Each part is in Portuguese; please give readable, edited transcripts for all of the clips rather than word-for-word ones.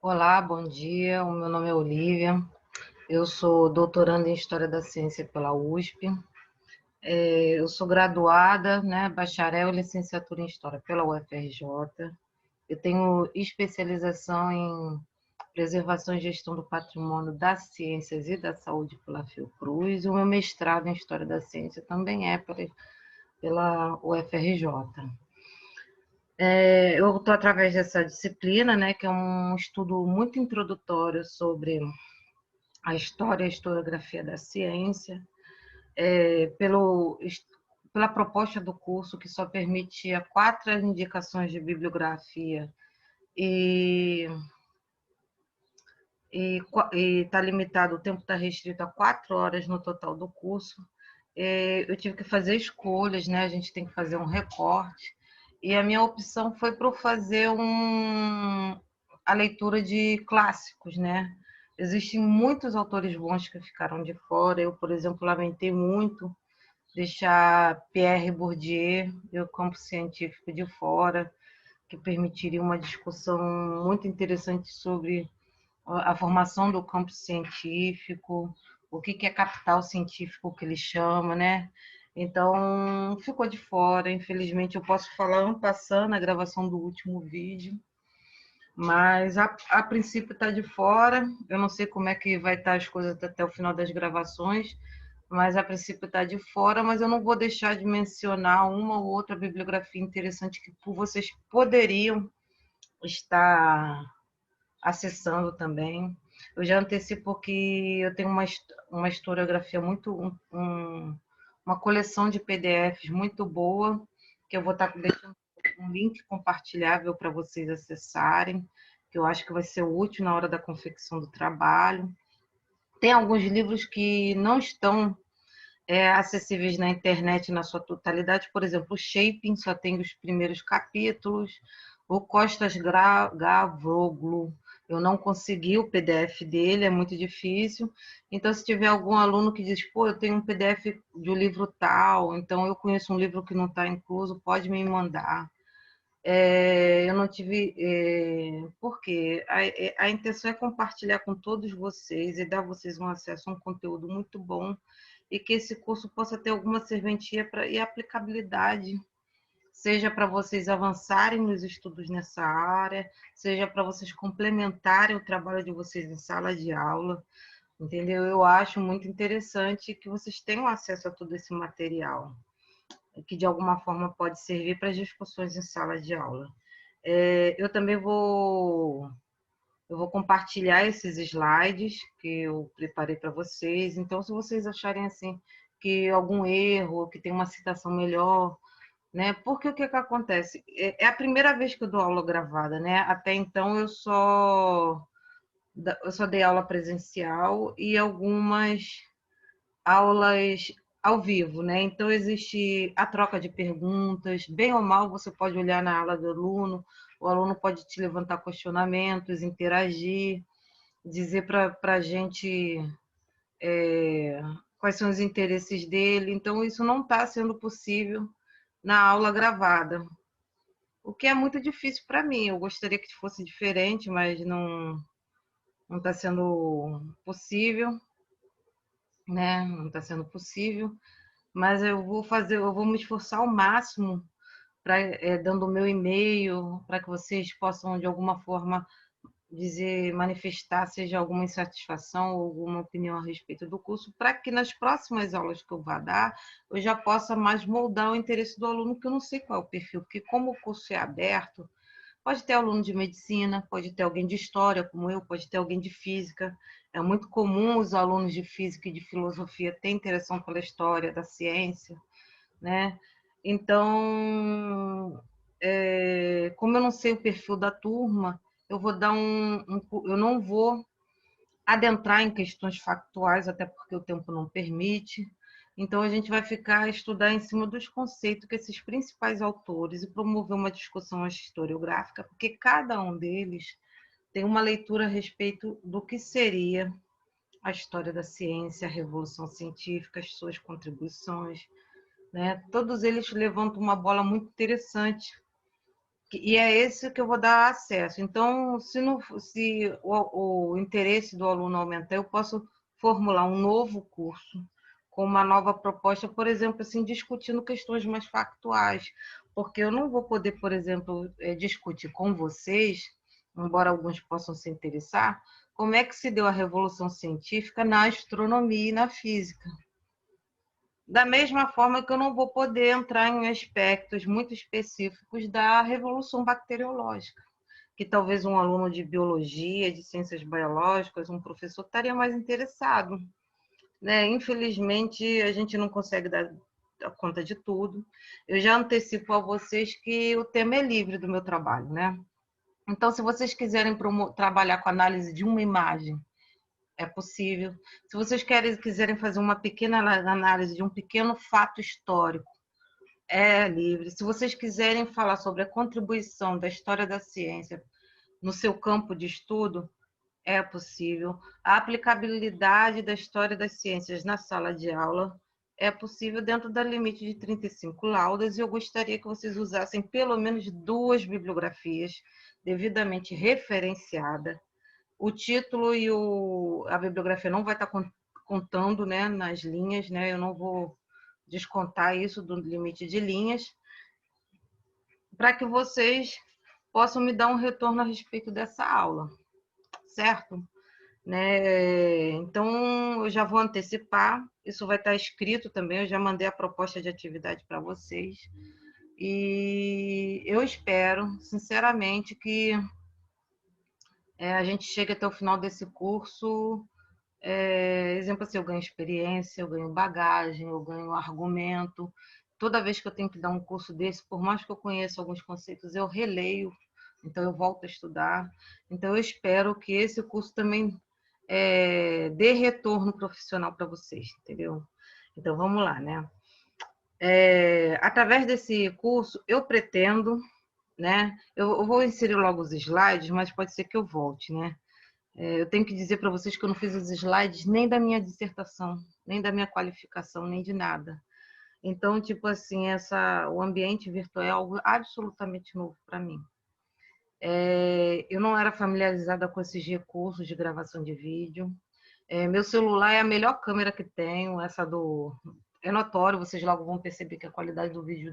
Olá, bom dia. O meu nome é Olívia. Eu sou doutoranda em História da Ciência pela USP. Eu sou graduada, né, bacharel e licenciatura em História pela UFRJ. Eu tenho especialização em preservação e gestão do patrimônio das ciências e da saúde pela Fiocruz. E o meu mestrado em História da Ciência também é pela UFRJ. Eu estou através dessa disciplina, né, que é um estudo muito introdutório sobre a história e a historiografia da ciência, é, pelo, pela proposta do curso, que só permitia 4 indicações de bibliografia e está limitado, o tempo está restrito a 4 horas no total do curso. Eu tive que fazer escolhas, né? A gente tem que fazer um recorte, e a minha opção foi para fazer a leitura de clássicos, né? Existem muitos autores bons que ficaram de fora. Eu, por exemplo, lamentei muito deixar Pierre Bourdieu e o campo científico de fora, que permitiria uma discussão muito interessante sobre a formação do campo científico, o que é capital científico que ele chama, né? Então, ficou de fora. Infelizmente, eu posso falar passando na gravação do último vídeo, mas a princípio está de fora. Eu não sei como é que vai estar as coisas até o final das gravações, mas a princípio está de fora. Mas eu não vou deixar de mencionar uma ou outra bibliografia interessante que vocês poderiam estar acessando também. Eu já antecipo que eu tenho uma historiografia uma coleção de PDFs muito boa, que eu vou estar deixando um link compartilhável para vocês acessarem, que eu acho que vai ser útil na hora da confecção do trabalho. Tem alguns livros que não estão acessíveis na internet na sua totalidade, por exemplo, o Shaping só tem os primeiros capítulos, o Costas Gavroglou, eu não consegui o PDF dele, é muito difícil. Então, se tiver algum aluno que diz, pô, eu tenho um PDF de um livro tal, então eu conheço um livro que não está incluso, pode me mandar. Eu não tive. Porque a intenção é compartilhar com todos vocês e dar a vocês um acesso a um conteúdo muito bom, e que esse curso possa ter alguma serventia e aplicabilidade, seja para vocês avançarem nos estudos nessa área, seja para vocês complementarem o trabalho de vocês em sala de aula, entendeu? Eu acho muito interessante que vocês tenham acesso a todo esse material, que de alguma forma pode servir para as discussões em sala de aula. Eu também eu vou compartilhar esses slides que eu preparei para vocês. Então, se vocês acharem assim que algum erro, que tem uma citação melhor, né? Porque o que acontece? É a primeira vez que eu dou aula gravada, né? Até então eu só dei aula presencial e algumas aulas ao vivo, né? Então existe a troca de perguntas, bem ou mal você pode olhar na aula do aluno, o aluno pode te levantar questionamentos, interagir, dizer para a gente quais são os interesses dele. Então isso não está sendo possível na aula gravada, o que é muito difícil para mim. Eu gostaria que fosse diferente, mas não está sendo possível, né? Não está sendo possível. Mas eu vou me esforçar ao máximo para dando o meu e-mail para que vocês possam de alguma forma dizer, manifestar, seja alguma insatisfação ou alguma opinião a respeito do curso, para que nas próximas aulas que eu vá dar, eu já possa mais moldar o interesse do aluno, que eu não sei qual é o perfil, porque como o curso é aberto, pode ter aluno de medicina, pode ter alguém de história, como eu, pode ter alguém de física. É muito comum os alunos de física e de filosofia terem interação pela história da ciência, né? Então, como eu não sei o perfil da turma, eu vou dar eu não vou adentrar em questões factuais, até porque o tempo não permite. Então, a gente vai ficar a estudar em cima dos conceitos que esses principais autores e promover uma discussão historiográfica, porque cada um deles tem uma leitura a respeito do que seria a história da ciência, a revolução científica, as suas contribuições, né? Todos eles levantam uma bola muito interessante, E é esse que eu vou dar acesso. Então, se o interesse do aluno aumentar, eu posso formular um novo curso com uma nova proposta, por exemplo, assim, discutindo questões mais factuais, porque eu não vou poder, por exemplo, discutir com vocês, embora alguns possam se interessar, como é que se deu a revolução científica na astronomia e na física. Da mesma forma que eu não vou poder entrar em aspectos muito específicos da revolução bacteriológica, que talvez um aluno de biologia, de ciências biológicas, um professor estaria mais interessado, né? Infelizmente, a gente não consegue dar conta de tudo. Eu já antecipo a vocês que o tema é livre do meu trabalho, né? Então, se vocês quiserem trabalhar com análise de uma imagem, é possível. Se vocês quiserem fazer uma pequena análise de um pequeno fato histórico, é livre. Se vocês quiserem falar sobre a contribuição da história da ciência no seu campo de estudo, é possível. A aplicabilidade da história das ciências na sala de aula é possível dentro da limite de 35 laudas, e eu gostaria que vocês usassem pelo menos 2 bibliografias devidamente referenciadas. O título e a bibliografia não vai estar contando, né, nas linhas, né? Eu não vou descontar isso do limite de linhas, para que vocês possam me dar um retorno a respeito dessa aula, certo? Né? Então, eu já vou antecipar, isso vai estar escrito também, eu já mandei a proposta de atividade para vocês, e eu espero, sinceramente, que a gente chegue até o final desse curso. Exemplo assim, eu ganho experiência, eu ganho bagagem, eu ganho argumento. Toda vez que eu tenho que dar um curso desse, por mais que eu conheça alguns conceitos, eu releio, então eu volto a estudar. Então eu espero que esse curso também dê retorno profissional para vocês, entendeu? Então vamos lá, né? Através desse curso, eu pretendo, né? Eu vou inserir logo os slides, mas pode ser que eu volte, né? Eu tenho que dizer para vocês que eu não fiz os slides nem da minha dissertação, nem da minha qualificação, nem de nada. Então, tipo assim, o ambiente virtual é algo absolutamente novo para mim. Eu não era familiarizada com esses recursos de gravação de vídeo. Meu celular é a melhor câmera que tenho, essa do... É notório, vocês logo vão perceber que a qualidade do vídeo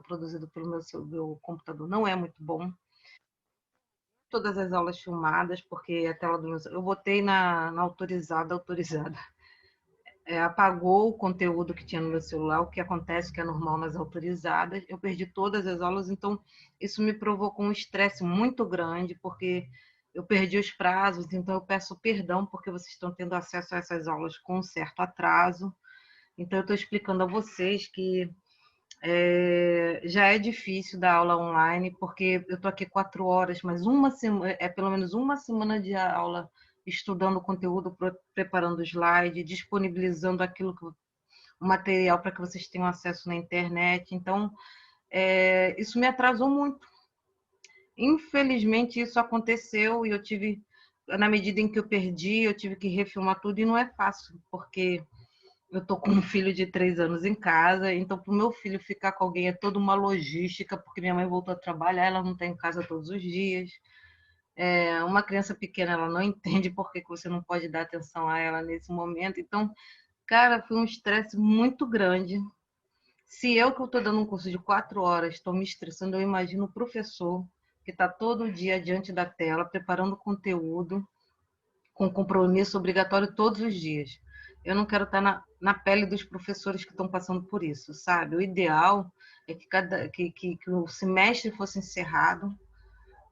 produzido pelo meu computador não é muito bom. Todas as aulas filmadas, porque a tela do meu... Eu botei na autorizada. Apagou o conteúdo que tinha no meu celular, o que acontece, que é normal nas autorizadas. Eu perdi todas as aulas, então isso me provocou um estresse muito grande, porque eu perdi os prazos, então eu peço perdão, porque vocês estão tendo acesso a essas aulas com um certo atraso. Então eu estou explicando a vocês que já é difícil dar aula online, porque eu estou aqui 4 horas, mas pelo menos uma semana de aula estudando o conteúdo, preparando o slide, disponibilizando o material para que vocês tenham acesso na internet. Então, isso me atrasou muito. Infelizmente, isso aconteceu e na medida em que eu perdi, eu tive que refilmar tudo, e não é fácil, porque eu tô com um filho de 3 anos em casa, então para o meu filho ficar com alguém é toda uma logística, porque minha mãe voltou a trabalhar, ela não está em casa todos os dias. Uma criança pequena, ela não entende por que você não pode dar atenção a ela nesse momento. Então, cara, foi um estresse muito grande. Se eu, que eu estou dando um curso de 4 horas, estou me estressando, eu imagino o professor que está todo dia diante da tela, preparando conteúdo, com compromisso obrigatório todos os dias. Eu não quero estar na pele dos professores que estão passando por isso, sabe? O ideal é que o semestre fosse encerrado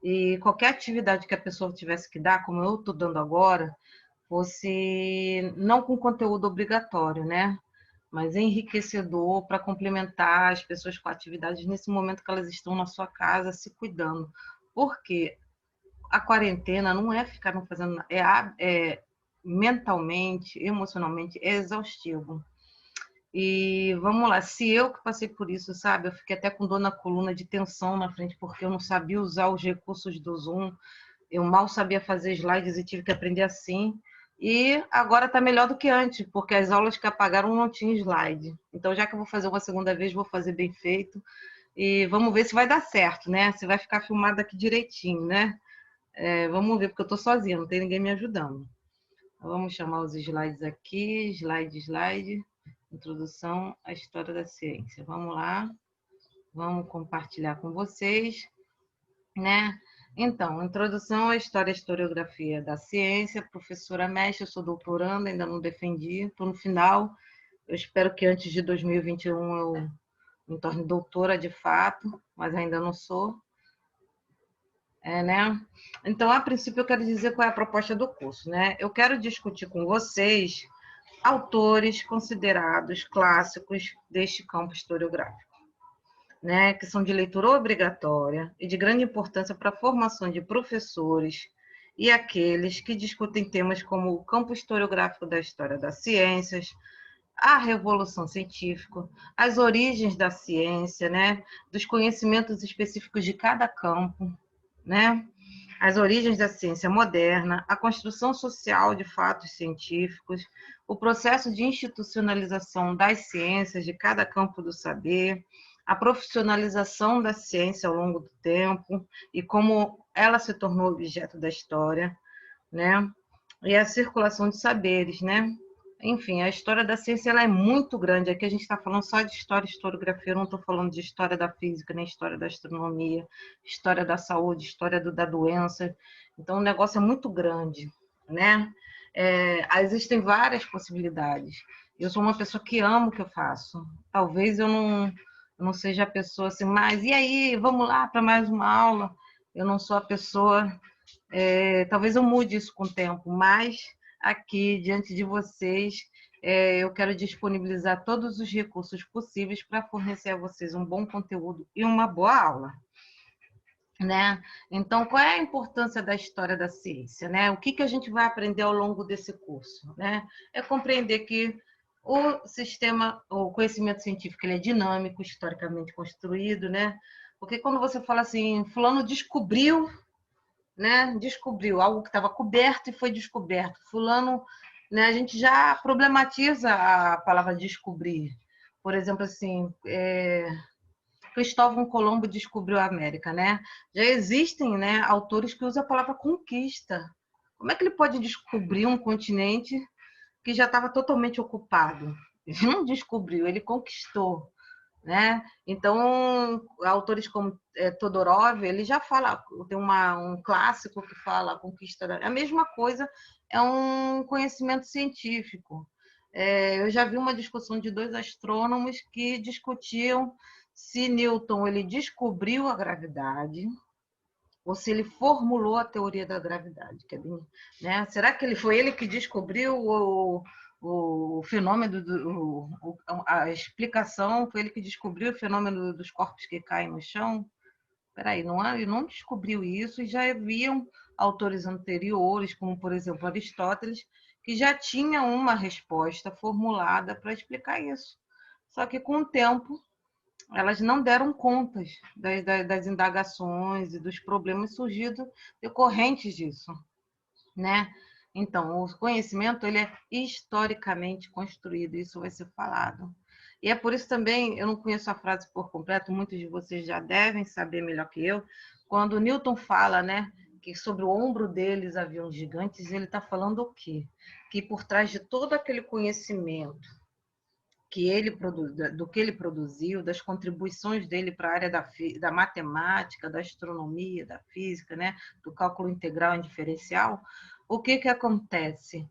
e qualquer atividade que a pessoa tivesse que dar, como eu estou dando agora, fosse não com conteúdo obrigatório, né? Mas enriquecedor para complementar as pessoas com atividades nesse momento que elas estão na sua casa se cuidando. Porque a quarentena não é ficar não fazendo nada, mentalmente, emocionalmente, é exaustivo. E vamos lá, se eu que passei por isso, sabe, eu fiquei até com dor na coluna de tensão na frente, porque eu não sabia usar os recursos do Zoom, eu mal sabia fazer slides e tive que aprender assim. E agora está melhor do que antes, porque as aulas que apagaram não tinham slide. Então, já que eu vou fazer uma segunda vez, vou fazer bem feito. e vamos ver se vai dar certo, né? Se vai ficar filmado aqui direitinho, né? Vamos ver, porque eu estou sozinha, não tem ninguém me ajudando. Vamos chamar os slides aqui, slide, introdução à história da ciência. Vamos lá, vamos compartilhar com vocês, né? Então, introdução à história e historiografia da ciência, professora mestre, eu sou doutoranda, ainda não defendi, estou no final, eu espero que antes de 2021 eu me torne doutora de fato, mas ainda não sou. Né? Então, a princípio, eu quero dizer qual é a proposta do curso, né? Eu quero discutir com vocês autores considerados clássicos deste campo historiográfico, né? Que são de leitura obrigatória e de grande importância para a formação de professores e aqueles que discutem temas como o campo historiográfico da história das ciências, a revolução científica, as origens da ciência, né? Dos conhecimentos específicos de cada campo, né? As origens da ciência moderna, a construção social de fatos científicos, o processo de institucionalização das ciências de cada campo do saber, a profissionalização da ciência ao longo do tempo e como ela se tornou objeto da história, né? E a circulação de saberes, né? Enfim, a história da ciência ela é muito grande. Aqui a gente está falando só de história e historiografia, eu não estou falando de história da física, nem história da astronomia, história da saúde, história da doença. Então, o negócio é muito grande, né? Existem várias possibilidades. Eu sou uma pessoa que amo o que eu faço. Talvez eu não seja a pessoa assim, mas e aí, vamos lá para mais uma aula? Eu não sou a pessoa talvez eu mude isso com o tempo, mas aqui, diante de vocês, eu quero disponibilizar todos os recursos possíveis para fornecer a vocês um bom conteúdo e uma boa aula. Né? Então, qual é a importância da história da ciência? Né? O que a gente vai aprender ao longo desse curso? Né? É compreender que o conhecimento científico ele é dinâmico, historicamente construído, né? Porque quando você fala assim, fulano descobriu, né, descobriu algo que estava coberto e foi descoberto. Fulano, né, a gente já problematiza a palavra descobrir. Por exemplo, assim, Cristóvão Colombo descobriu a América, né? Já existem, né, autores que usam a palavra conquista. Como é que ele pode descobrir um continente que já estava totalmente ocupado? Ele não descobriu, ele conquistou. Né? Então, autores como Todorov, ele já fala, tem um clássico que fala a conquista a mesma coisa, é um conhecimento científico. Eu já vi uma discussão de dois astrônomos que discutiam se Newton ele descobriu a gravidade ou se ele formulou a teoria da gravidade, que é bem, né? Será que foi ele que descobriu o fenômeno a explicação foi ele que descobriu o fenômeno dos corpos que caem no chão? Peraí, ele não descobriu isso e já haviam autores anteriores, como por exemplo Aristóteles, que já tinham uma resposta formulada para explicar isso. Só que com o tempo elas não deram contas das indagações e dos problemas surgidos decorrentes disso, né? Então, o conhecimento ele é historicamente construído, isso vai ser falado. E é por isso também, eu não conheço a frase por completo, muitos de vocês já devem saber melhor que eu, quando Newton fala, né, que sobre o ombro deles haviam gigantes, ele está falando o quê? Que por trás de todo aquele conhecimento do que ele produziu, das contribuições dele para a área da matemática, da astronomia, da física, né, do cálculo integral e diferencial, o que acontece?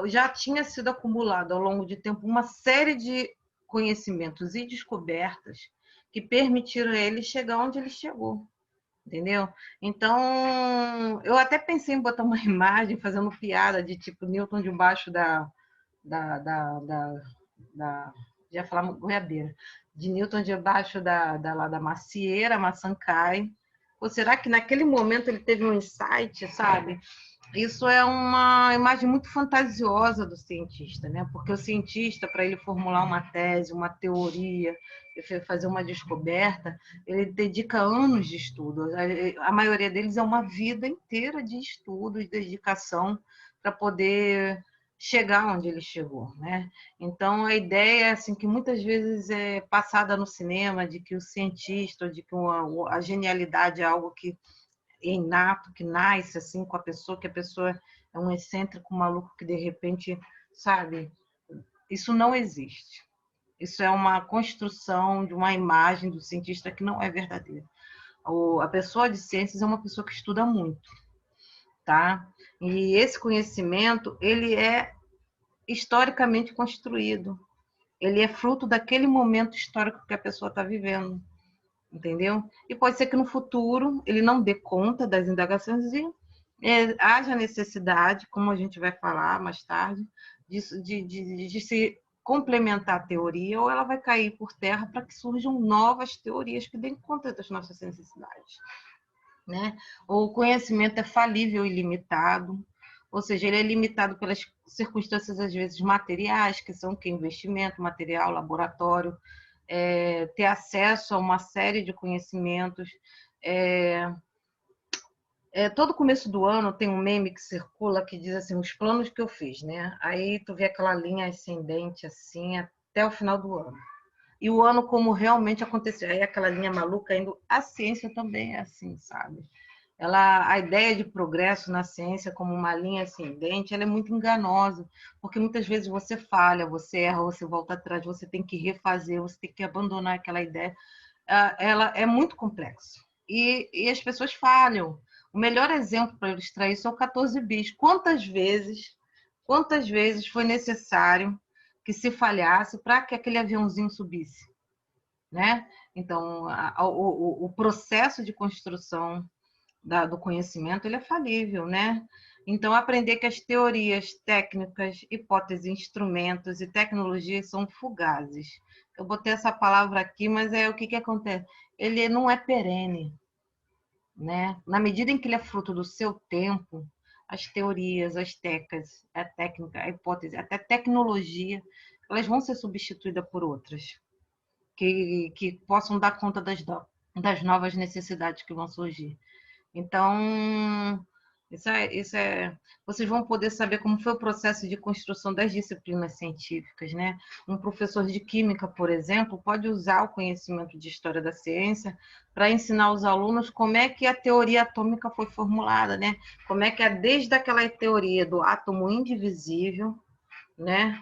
Já tinha sido acumulado ao longo de tempo uma série de conhecimentos e descobertas que permitiram a ele chegar onde ele chegou. Entendeu? Então, eu até pensei em botar uma imagem fazendo piada de tipo Newton debaixo da, da, da, já falamos goiabeira, de Newton debaixo da macieira, a maçã cai. Ou será que naquele momento ele teve um insight, sabe? Isso é uma imagem muito fantasiosa do cientista, né? Porque o cientista, para ele formular uma tese, uma teoria, fazer uma descoberta, ele dedica anos de estudo. A maioria deles é uma vida inteira de estudo, de dedicação, para poder chegar onde ele chegou, né? Então a ideia assim que muitas vezes é passada no cinema de que o cientista, de que a genialidade é algo que é inato, que nasce assim com a pessoa, que a pessoa é um excêntrico maluco que de repente, sabe? Isso não existe. Isso é uma construção de uma imagem do cientista que não é verdadeira. A pessoa de ciências é uma pessoa que estuda muito, tá? E esse conhecimento, ele é historicamente construído. Ele é fruto daquele momento histórico que a pessoa está vivendo, entendeu? E pode ser que no futuro ele não dê conta das indagações e haja necessidade, como a gente vai falar mais tarde, de se complementar a teoria, ou ela vai cair por terra para que surjam novas teorias que deem conta das nossas necessidades, né? O conhecimento é falível e limitado, ou seja, ele é limitado pelas circunstâncias, às vezes, materiais, que são que investimento, material, laboratório, ter acesso a uma série de conhecimentos. Todo começo do ano tem um meme que circula que diz assim, os planos que eu fiz, né? Aí tu vê aquela linha ascendente assim até o final do ano. E o ano como realmente aconteceu. Aí aquela linha maluca indo. A ciência também é assim, sabe? A ideia de progresso na ciência como uma linha ascendente, ela é muito enganosa, porque muitas vezes você falha, você erra, você volta atrás, você tem que refazer, você tem que abandonar aquela ideia. Ela é muito complexa. E as pessoas falham. O melhor exemplo para ilustrar isso é o 14 bis. Quantas vezes foi necessário que se falhasse para que aquele aviãozinho subisse, né? Então, o processo de construção do conhecimento ele é falível, né? Então, aprender que as teorias, técnicas, hipóteses, instrumentos e tecnologias são fugazes. Eu botei essa palavra aqui, mas o que acontece? Ele não é perene, né? Na medida em que ele é fruto do seu tempo, as teorias, as a técnica, a hipótese, até tecnologia, elas vão ser substituídas por outras que possam dar conta das novas necessidades que vão surgir. Então, vocês vão poder saber como foi o processo de construção das disciplinas científicas, né? Um professor de química, por exemplo, pode usar o conhecimento de história da ciência para ensinar os alunos como é que a teoria atômica foi formulada, né? Como é que é desde aquela teoria do átomo indivisível, né?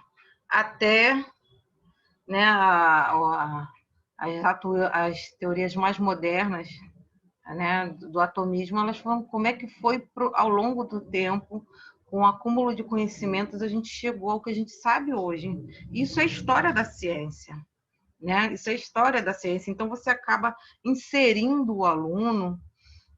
Até, né, as teorias mais modernas, né, do atomismo, elas falam como é que foi ao longo do tempo, com o acúmulo de conhecimentos, a gente chegou ao que a gente sabe hoje. Isso é história da ciência, né? Isso é história da ciência. Então você acaba inserindo o aluno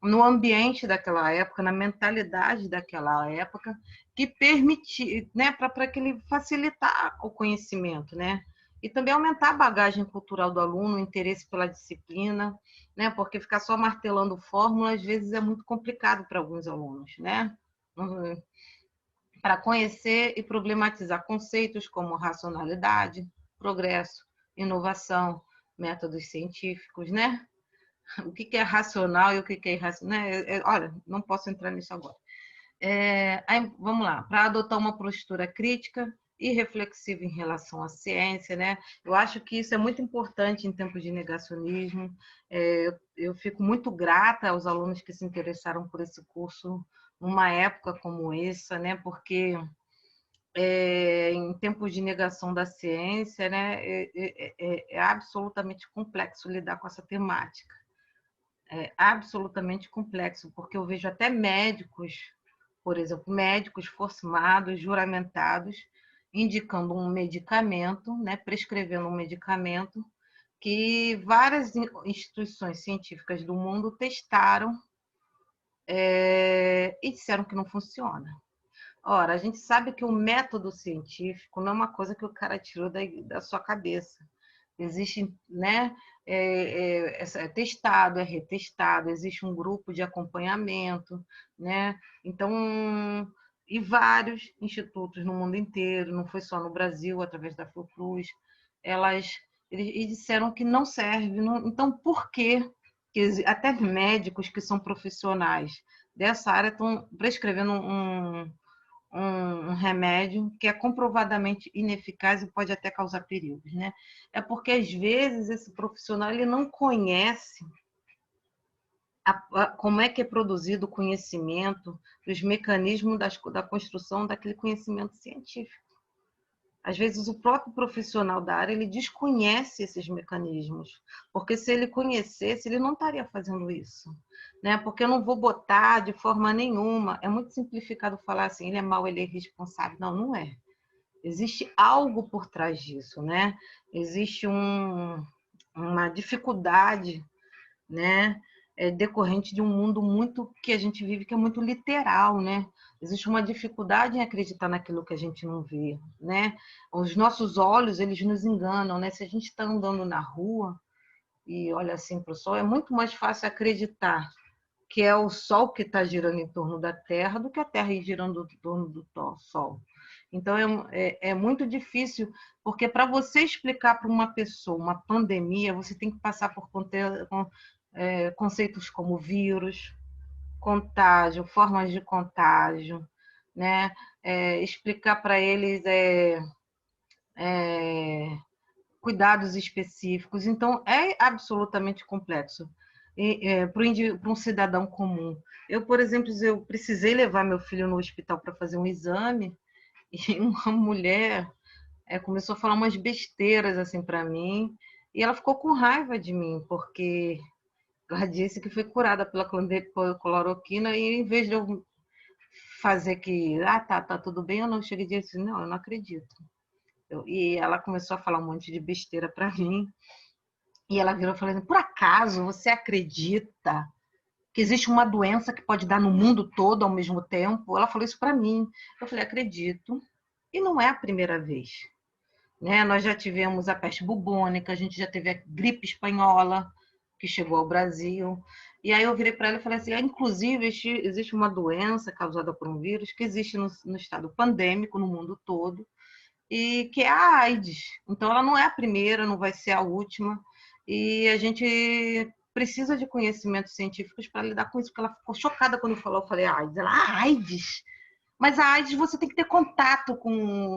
no ambiente daquela época, na mentalidade daquela época, que permitir, né, para que ele facilitar o conhecimento, né? E também aumentar a bagagem cultural do aluno, o interesse pela disciplina, né? Porque ficar só martelando fórmula às vezes é muito complicado para alguns alunos, né? Para conhecer e problematizar conceitos como racionalidade, progresso, inovação, métodos científicos, né? O que é racional e o que é irracional. Olha, não posso entrar nisso agora. Aí, vamos lá, para adotar uma postura crítica e reflexiva em relação à ciência, né? Eu acho que isso é muito importante em tempos de negacionismo. Eu fico muito grata aos alunos que se interessaram por esse curso numa época como essa, né? Porque em tempos de negação da ciência, né? É absolutamente complexo lidar com essa temática. É absolutamente complexo, porque eu vejo até médicos, por exemplo, médicos formados, juramentados, indicando um medicamento, né, prescrevendo um medicamento que várias instituições científicas do mundo testaram e disseram que não funciona. Ora, a gente sabe que o método científico não é uma coisa que o cara tirou da sua cabeça. Existe, né? É testado, é retestado, existe um grupo de acompanhamento, né? Então, e vários institutos no mundo inteiro, não foi só no Brasil, através da Fiocruz, eles disseram que não serve. Então, por que até médicos que são profissionais dessa área estão prescrevendo um remédio que é comprovadamente ineficaz e pode até causar perigos, né? É porque, às vezes, esse profissional ele não conhece como é que é produzido o conhecimento, os mecanismos da construção daquele conhecimento científico. Às vezes, o próprio profissional da área ele desconhece esses mecanismos, porque se ele conhecesse, ele não estaria fazendo isso, né? Porque eu não vou botar de forma nenhuma, é muito simplificado falar assim, ele é mau, ele é irresponsável. Não, não é. Existe algo por trás disso, né? Existe uma dificuldade, né? Decorrente de um mundo muito que a gente vive, que é muito literal, né? Existe uma dificuldade em acreditar naquilo que a gente não vê, né? Os nossos olhos, eles nos enganam, né? Se a gente está andando na rua e olha assim para o sol, é muito mais fácil acreditar que é o Sol que está girando em torno da Terra do que a Terra ir girando em torno do Sol. Então, é muito difícil, porque para você explicar para uma pessoa uma pandemia, você tem que passar por conceitos como vírus, contágio, formas de contágio, né? Explicar para eles cuidados específicos. Então, é absolutamente complexo para um cidadão comum. Eu, por exemplo, eu precisei levar meu filho no hospital para fazer um exame e uma mulher começou a falar umas besteiras assim para mim e ela ficou com raiva de mim porque ela disse que foi curada pela cloroquina e em vez de eu fazer que tá tudo bem, eu não cheguei e disse não, eu não acredito. E ela começou a falar um monte de besteira para mim. E ela virou e falou assim, por acaso você acredita que existe uma doença que pode dar no mundo todo ao mesmo tempo? Ela falou isso para mim. Eu falei, acredito. E não é a primeira vez. Né? Nós já tivemos a peste bubônica, a gente já teve a gripe espanhola, que chegou ao Brasil. E aí eu virei para ela e falei assim, inclusive existe uma doença causada por um vírus que existe no estado pandêmico no mundo todo, e que é a AIDS. Então, ela não é a primeira, não vai ser a última, e a gente precisa de conhecimentos científicos para lidar com isso, porque ela ficou chocada quando falou, eu falei AIDS. Ela, AIDS? Mas a AIDS você tem que ter contato com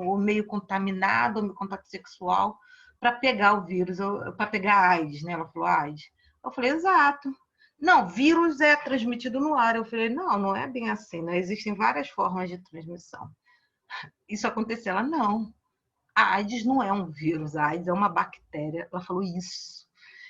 o meio contaminado, o meio contato sexual, para pegar o vírus, para pegar a AIDS, né? Ela falou AIDS. Eu falei, exato. Não, vírus é transmitido no ar. Eu falei, não, não é bem assim, né? Existem várias formas de transmissão. Isso aconteceu? Ela, não. A AIDS não é um vírus, a AIDS é uma bactéria. Ela falou isso.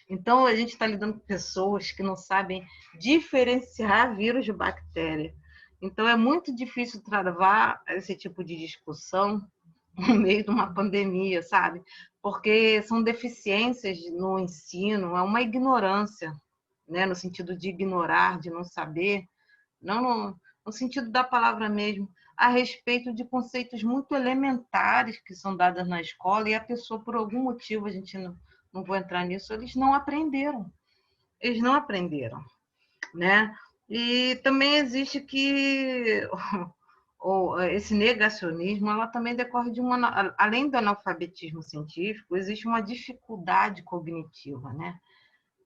Então, a gente está lidando com pessoas que não sabem diferenciar vírus de bactéria. Então, é muito difícil travar esse tipo de discussão no meio de uma pandemia, sabe? Porque são deficiências no ensino, é uma ignorância, né? No sentido de ignorar, de não saber, não no sentido da palavra mesmo, a respeito de conceitos muito elementares que são dados na escola e a pessoa, por algum motivo, a gente não vou entrar nisso, eles não aprenderam. Eles não aprenderam, né? E também existe que esse negacionismo, ela também decorre de além do analfabetismo científico, existe uma dificuldade cognitiva, né?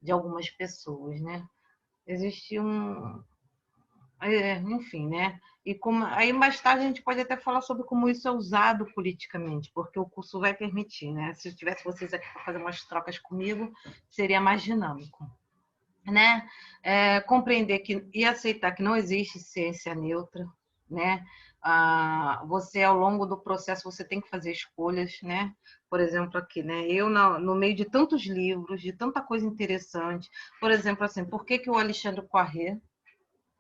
De algumas pessoas, né? Existe enfim, né? E aí mais tarde a gente pode até falar sobre como isso é usado politicamente, porque o curso vai permitir, né? Se eu tivesse vocês aqui para fazer umas trocas comigo, seria mais dinâmico, né? Compreender que e aceitar que não existe ciência neutra, né? Você ao longo do processo você tem que fazer escolhas, né? Por exemplo, aqui, né? Eu no meio de tantos livros, de tanta coisa interessante, por exemplo, assim, por que o Alexandre Poiré,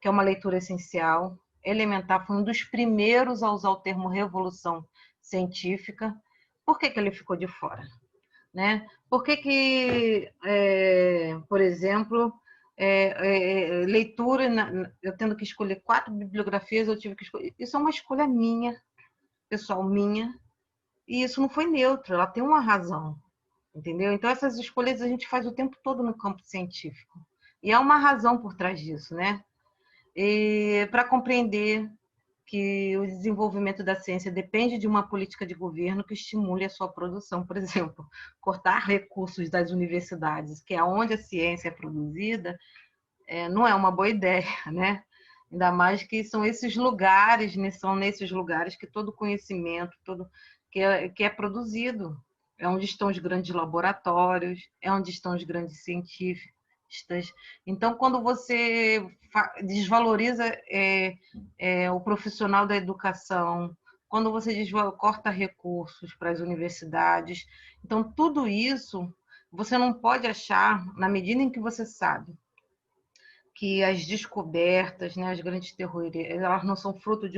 que é uma leitura essencial, elementar, foi um dos primeiros a usar o termo revolução científica. Por que ele ficou de fora? Né? Por que por exemplo, leitura, eu tendo que escolher 4 bibliografias, eu tive que escolher. Isso é uma escolha minha, pessoal, minha, e isso não foi neutro, ela tem uma razão, entendeu? Então, essas escolhas a gente faz o tempo todo no campo científico. E há uma razão por trás disso, né? E para compreender que o desenvolvimento da ciência depende de uma política de governo que estimule a sua produção. Por exemplo, cortar recursos das universidades, que é onde a ciência é produzida, não é uma boa ideia, né? Ainda mais que são esses lugares, né? São nesses lugares que todo conhecimento, todo que é produzido. É onde estão os grandes laboratórios, é onde estão os grandes cientistas. Então, quando você desvaloriza o profissional da educação, quando você corta recursos para as universidades, então tudo isso você não pode achar, na medida em que você sabe que as descobertas, né, as grandes teorias, elas não são fruto de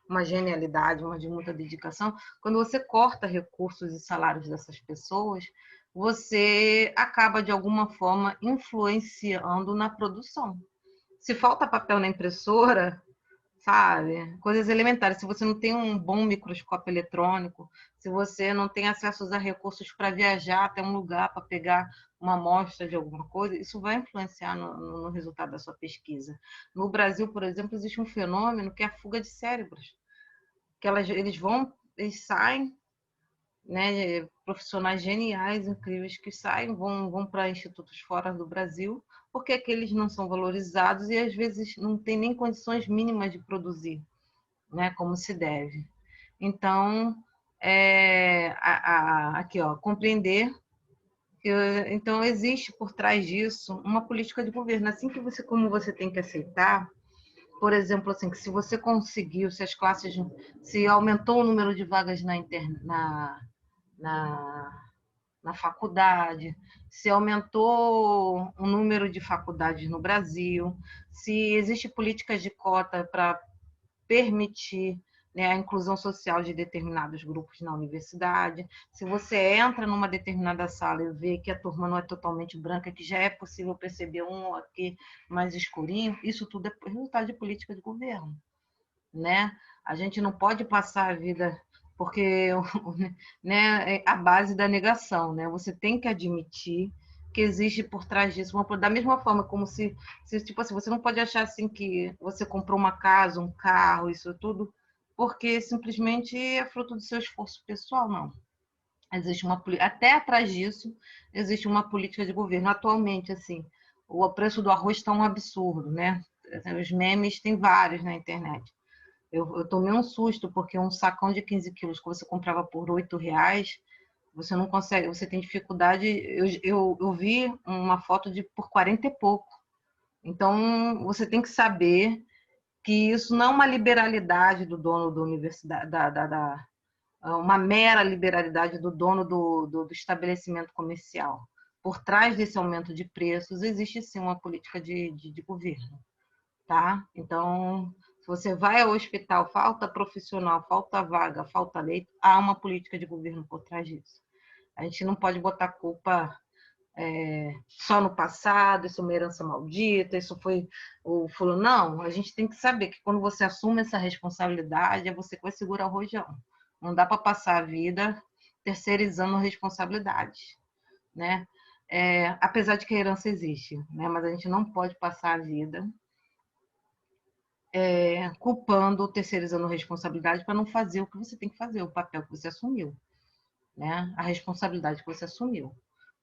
uma genialidade, de muita dedicação. Quando você corta recursos e salários dessas pessoas, você acaba, de alguma forma, influenciando na produção. Se falta papel na impressora, sabe? Coisas elementares. Se você não tem um bom microscópio eletrônico, se você não tem acesso a recursos para viajar até um lugar para pegar uma amostra de alguma coisa, isso vai influenciar no resultado da sua pesquisa. No Brasil, por exemplo, existe um fenômeno que é a fuga de cérebros, que eles saem, né, profissionais geniais, incríveis que saem, vão para institutos fora do Brasil, porque aqueles não são valorizados e às vezes não tem nem condições mínimas de produzir, né, como se deve. Então, aqui, ó, compreender que então existe por trás disso uma política de governo, assim que como você tem que aceitar, por exemplo, assim, que se você conseguiu, se as classes, se aumentou o número de vagas na, na faculdade, se aumentou o número de faculdades no Brasil, se existe políticas de cota para permitir, né, a inclusão social de determinados grupos na universidade. Se você entra numa determinada sala e vê que a turma não é totalmente branca, que já é possível perceber um aqui mais escurinho, isso tudo é resultado de política de governo, né? A gente não pode passar a vida porque, né, é a base da negação, né? Você tem que admitir que existe por trás disso da mesma forma como se tipo assim, você não pode achar assim que você comprou uma casa, um carro, isso tudo, porque simplesmente é fruto do seu esforço pessoal, não. Existe até atrás disso existe uma política de governo. Atualmente, assim, o preço do arroz está um absurdo, né? Os memes tem vários na internet. Eu tomei um susto, porque um sacão de 15 quilos que você comprava por R$ 8, você não consegue, você tem dificuldade. Eu vi uma foto por 40 e pouco. Então, você tem que saber que isso não é uma liberalidade do dono da universidade, uma mera liberalidade do dono do estabelecimento comercial. Por trás desse aumento de preços, existe sim uma política de governo, tá? Então, se você vai ao hospital, falta profissional, falta vaga, falta leito, há uma política de governo por trás disso. A gente não pode botar culpa só no passado, isso é uma herança maldita, isso foi o fulano. Não, a gente tem que saber que quando você assume essa responsabilidade, é você que vai segurar o rojão. Não dá para passar a vida terceirizando responsabilidades, né? Apesar de que a herança existe, né? Mas a gente não pode passar a vida culpando, terceirizando responsabilidade para não fazer o que você tem que fazer, o papel que você assumiu, né? A responsabilidade que você assumiu.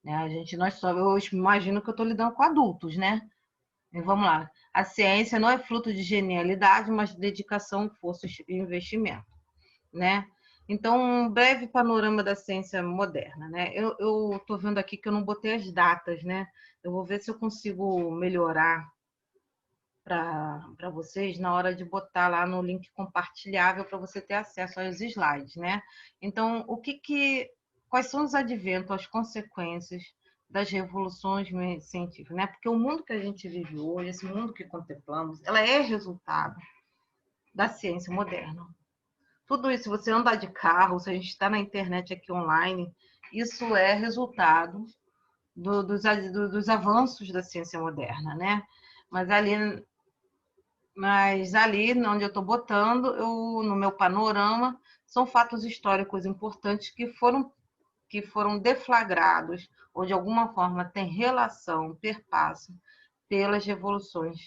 Né? Eu imagino que eu estou lidando com adultos, né? E vamos lá. A ciência não é fruto de genialidade, mas de dedicação, força e investimento, né? Então, um breve panorama da ciência moderna, né? Eu estou vendo aqui que eu não botei as datas, né? Eu vou ver se eu consigo melhorar para vocês na hora de botar lá no link compartilhável para você ter acesso aos slides, né? Então, quais são os adventos, as consequências das revoluções científicas, né? Porque o mundo que a gente vive hoje, esse mundo que contemplamos, ela é resultado da ciência moderna. Tudo isso, se você andar de carro, se a gente está na internet aqui online, isso é resultado dos avanços da ciência moderna, né? Mas ali onde eu estou botando, no meu panorama, são fatos históricos importantes que foram deflagrados, ou de alguma forma têm relação, perpassam pelas revoluções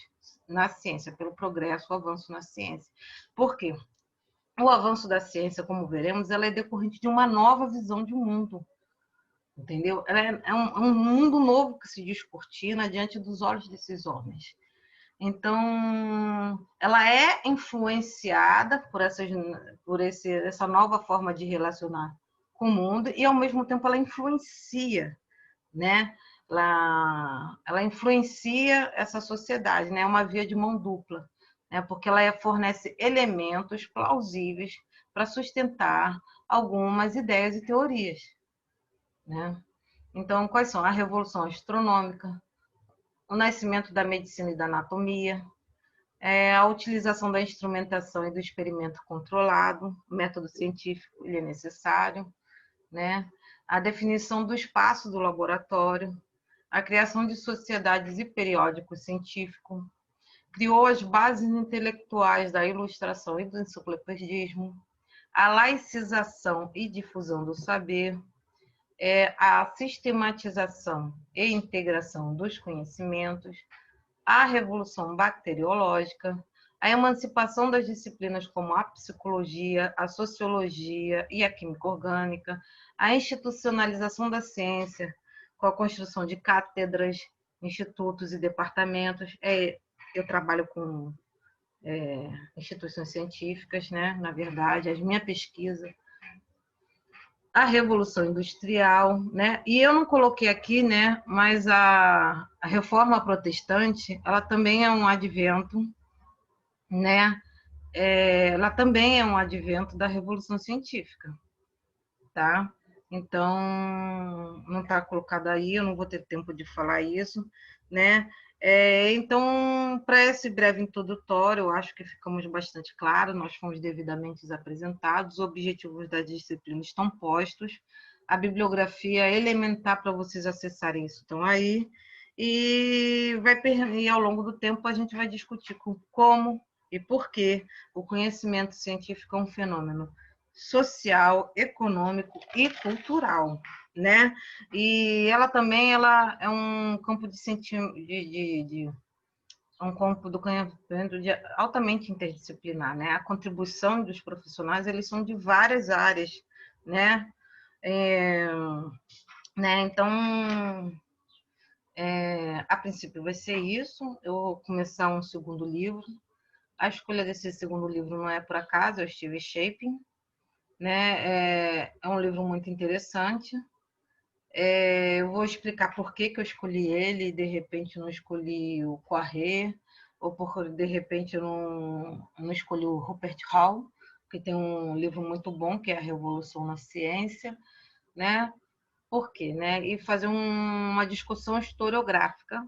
na ciência, pelo progresso, o avanço na ciência. Por quê? O avanço da ciência, como veremos, ela é decorrente de uma nova visão de mundo, entendeu? É um mundo novo que se descortina diante dos olhos desses homens. Então, ela é influenciada essa nova forma de relacionar com o mundo e, ao mesmo tempo, ela influencia, né? Ela influencia essa sociedade, né? É uma via de mão dupla, né? Porque ela fornece elementos plausíveis para sustentar algumas ideias e teorias, né? Então, quais são? A revolução astronômica, o nascimento da medicina e da anatomia, a utilização da instrumentação e do experimento controlado, o método científico ele é necessário, né? A definição do espaço do laboratório, a criação de sociedades e periódicos científicos, criou as bases intelectuais da ilustração e do enciclopedismo, a laicização e difusão do saber, a sistematização e integração dos conhecimentos, a revolução bacteriológica, a emancipação das disciplinas como a psicologia, a sociologia e a química orgânica, a institucionalização da ciência, com a construção de cátedras, institutos e departamentos. Eu trabalho com instituições científicas, né? Na verdade, a minha pesquisa, a Revolução Industrial, né? E eu não coloquei aqui, né? Mas a Reforma Protestante, ela também é um advento, né? Ela também é um advento da Revolução Científica, tá? Então, não está colocado aí, eu não vou ter tempo de falar isso, né? Então, para esse breve introdutório, eu acho que ficamos bastante claros, nós fomos devidamente apresentados, os objetivos da disciplina estão postos, a bibliografia elementar para vocês acessarem isso estão aí, e ao longo do tempo a gente vai discutir como e por que o conhecimento científico é um fenômeno social, econômico e cultural, né? E ela é um campo um campo do conhecimento altamente interdisciplinar, né? A contribuição dos profissionais, eles são de várias áreas, né? É, né? Então, a princípio vai ser isso. Eu vou começar um segundo livro. A escolha desse segundo livro não é por acaso, é o Steve Shaping, né? É um livro muito interessante. Eu vou explicar por que eu escolhi ele, de repente não escolhi o Poiré, ou de repente eu não escolhi o Rupert Hall, que tem um livro muito bom, que é A Revolução na Ciência, né? Por quê? Né? E fazer uma discussão historiográfica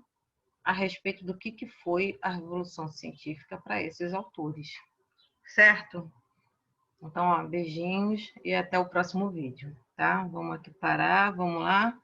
a respeito do que foi a Revolução Científica para esses autores, certo? Então, ó, beijinhos e até o próximo vídeo, tá? Vamos aqui parar, vamos lá.